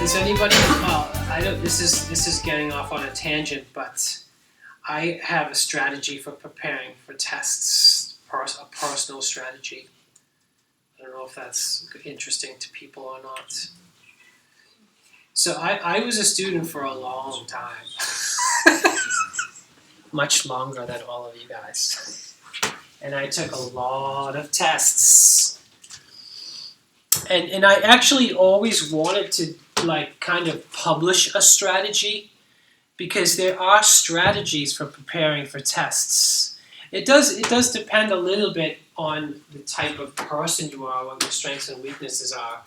Is anybody? Well, I don't. This is getting off on a tangent, but I have a strategy for preparing for tests. A personal strategy. I don't know if that's interesting to people or not. So I was a student for a long time, much longer than all of you guys, and I took a lot of tests. And I actually always wanted to kind of publish a strategy, because there are strategies for preparing for tests. It does depend a little bit on the type of person you are, what your strengths and weaknesses are.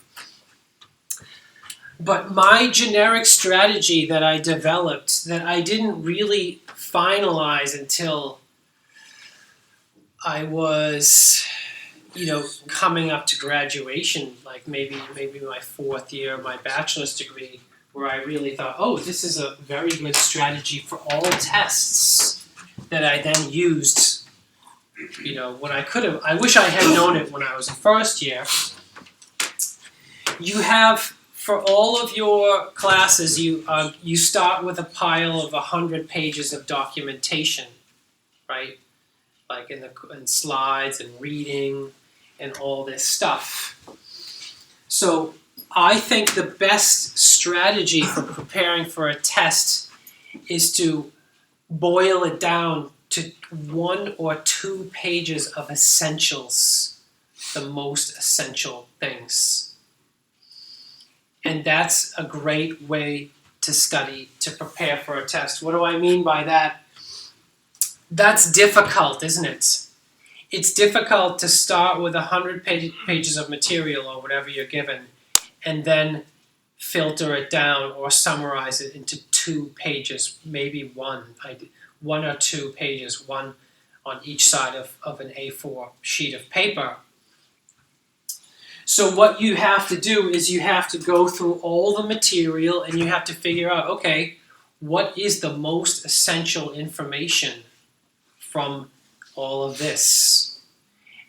But my generic strategy that I developed, that I didn't really finalize until I was, coming up to graduation, like maybe my fourth year of my bachelor's degree, where I really thought, oh, this is a very good strategy for all tests, that I then used, when I could have. I wish I had known it when I was in first year. You have, for all of your classes, you start with a pile of 100 pages of documentation, right? Like in slides and reading and all this stuff. So I think the best strategy for preparing for a test is to boil it down to 1 or 2 pages of essentials, the most essential things. And that's a great way to study, to prepare for a test. What do I mean by that? That's difficult, isn't it? It's difficult to start with 100 pages of material or whatever you're given, and then filter it down or summarize it into 2 pages, maybe one or 2 pages, one on each side of an A4 sheet of paper. So what you have to do is you have to go through all the material, and you have to figure out, okay, what is the most essential information from all of this?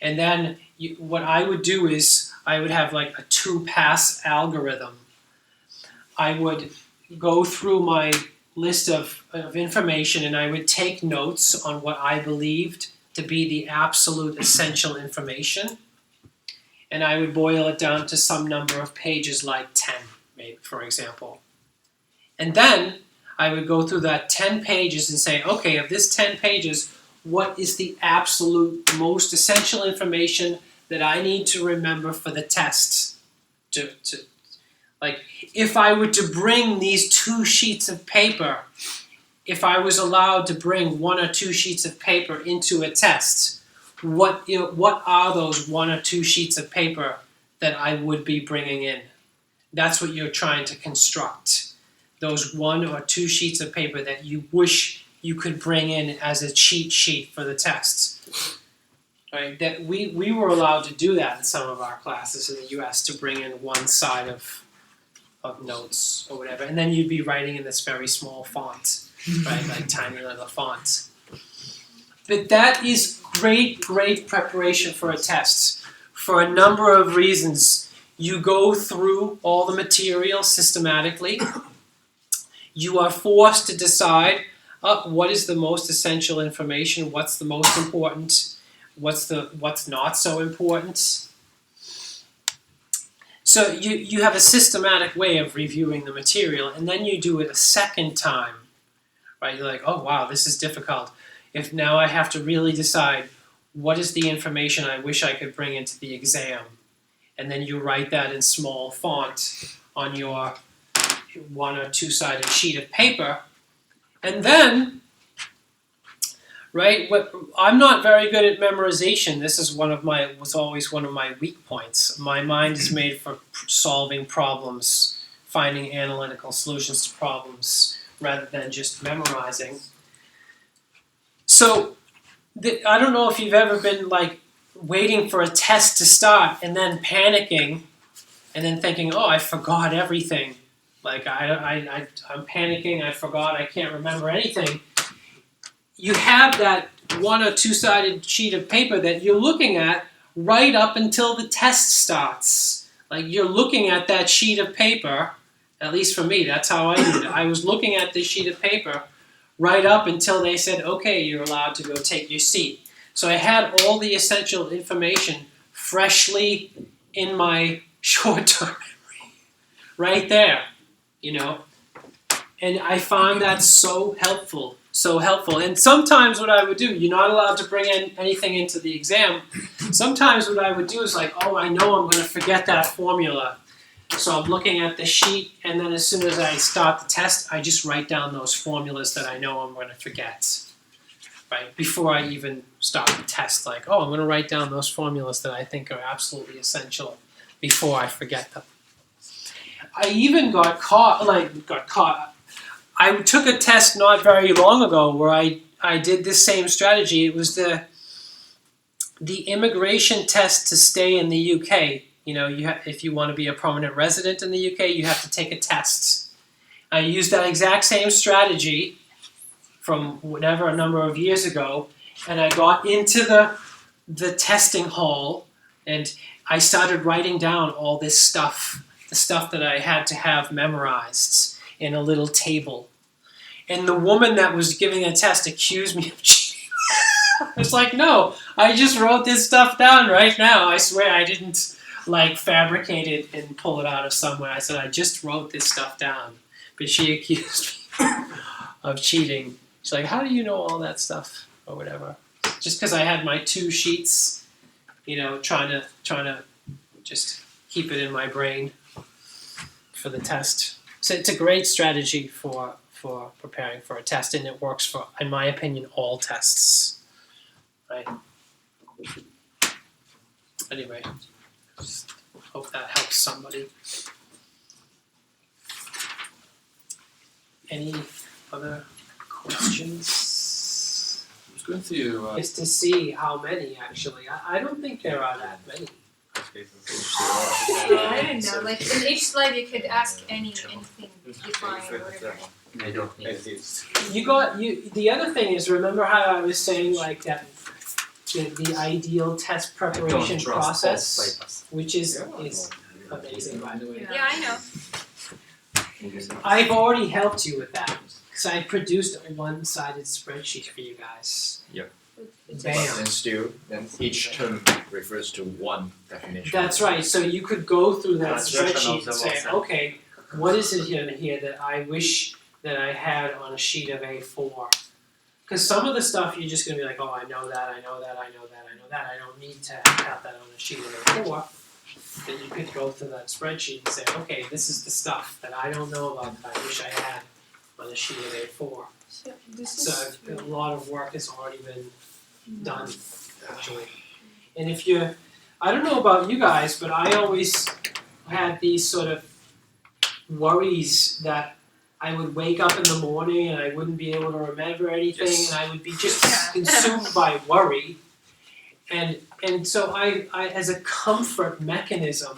And then what I would do is I would have like a 2-pass algorithm. I would go through my list of information, and I would take notes on what I believed to be the absolute essential information. And I would boil it down to some number of pages, like 10, maybe, for example. And then I would go through that 10 pages and say, okay, of this 10 pages, what is the absolute most essential information that I need to remember for the test? Like, if I were to bring these 2 sheets of paper, if I was allowed to bring 1 or 2 sheets of paper into a test, what are those 1 or 2 sheets of paper that I would be bringing in? That's what you're trying to construct. Those 1 or 2 sheets of paper that you wish you could bring in as a cheat sheet for the test. Right? That we were allowed to do that in some of our classes in the US, to bring in one side of notes or whatever, and then you'd be writing in this very small font, right? Like tiny little font. But that is great preparation for a test for a number of reasons. You go through all the material systematically. You are forced to decide what is the most essential information, what's the most important, what's not so important. So you have a systematic way of reviewing the material, and then you do it a second time, right? You're like, oh wow, this is difficult. If now I have to really decide what is the information I wish I could bring into the exam, and then you write that in small font on your 1 or 2-sided sheet of paper, and then, right? I'm not very good at memorization. This is was always one of my weak points. My mind is made for solving problems, finding analytical solutions to problems, rather than just memorizing. So I don't know if you've ever been like waiting for a test to start and then panicking, and then thinking, oh, I forgot everything. Like I'm panicking. I forgot. I can't remember anything. You have that 1 or 2-sided sheet of paper that you're looking at right up until the test starts. Like, you're looking at that sheet of paper At least for me, that's how I did it. I was looking at this sheet of paper right up until they said, okay, you're allowed to go take your seat. So I had all the essential information freshly in my short-term memory, right there, you know. And I found that so helpful, so helpful. And sometimes what I would do, you're not allowed to bring anything into the exam. Sometimes what I would do is like, oh, I know I'm going to forget that formula. So I'm looking at the sheet, and then as soon as I start the test, I just write down those formulas that I know I'm going to forget. Right, before I even start the test, like, oh, I'm going to write down those formulas that I think are absolutely essential before I forget them. I even got caught. I took a test not very long ago where I did this same strategy. It was the immigration test to stay in the UK. You know, if you want to be a permanent resident in the UK, you have to take a test. I used that exact same strategy from whatever a number of years ago, and I got into the testing hall, and I started writing down all this stuff, the stuff that I had to have memorized in a little table. And the woman that was giving the test accused me of cheating. I was like, no, I just wrote this stuff down right now. I swear I didn't like fabricate it and pull it out of somewhere. I said, I just wrote this stuff down. But she accused me of cheating. She's like, how do you know all that stuff or whatever? Just because I had my 2 sheets, you know, trying to just keep it in my brain for the test. So it's a great strategy for preparing for a test, and it works for, in my opinion, all tests. Right? Anyway, just hope that helps somebody. Any other questions? I was going to. Just to see how many, actually. I don't think there are that many. I don't know. Like in each slide, you could ask anything, define or whatever. I don't need this. The other thing is, remember how I was saying like that the ideal test preparation process, which is amazing, by the way. Yeah, I know. I've already helped you with that. So I produced a one-sided spreadsheet for you guys. Yep. Bam. And still, then each term refers to one definition. That's right. So you could go through that Translation spreadsheet of and the say, WhatsApp. okay, what is it here that I wish that I had on a sheet of A4? Because some of the stuff you're just going to be like, oh, I know that, I know that, I know that, I know that. I don't need to have that on a sheet of A4. Then you could go through that spreadsheet and say, okay, this is the stuff that I don't know about that I wish I had on a sheet of A4. So this So is a lot of work has already been done, actually. And if you're, I don't know about you guys, but I always had these sort of worries that I would wake up in the morning and I wouldn't be able to remember anything, Yes. and I would be just consumed by worry. And so I as a comfort mechanism,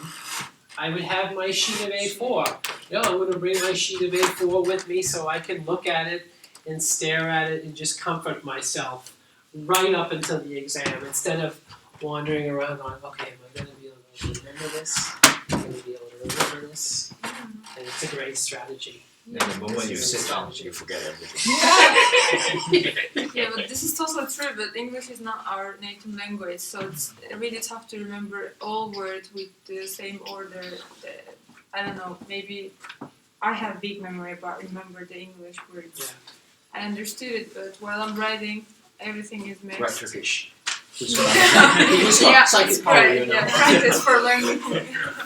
I would have my sheet of A4. You know, I'm going to bring my sheet of A4 with me so I can look at it and stare at it and just comfort myself right up until the exam, instead of wandering around going, okay, am I going to be able to remember this? Am I going to be able to remember this? And it's a great strategy. And the moment you sit down, you forget everything. yeah, but this is also true. But English is not our native language, so it's really tough to remember all words with the same order. I don't know. Maybe I have big memory, but remember the English words. Yeah. I understood it, but while I'm writing, everything is mixed. Right, Turkish. Yeah, Psychic it's power, great. you know. Yeah, practice for learning.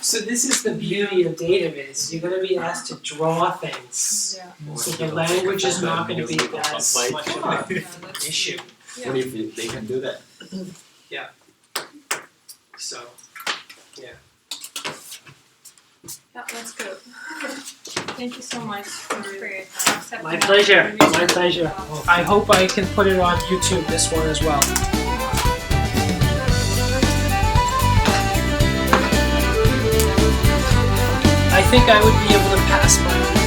So this is the beauty of database. You're going to be asked to draw things. Yeah. So the language is not going to be as much of Yeah, an that's issue. Yeah. What if they can do that? So, Yeah, that's good. Thank you so much for accepting my that. pleasure. My pleasure. I hope I can put it on YouTube, this one as well. I think I would be able to pass my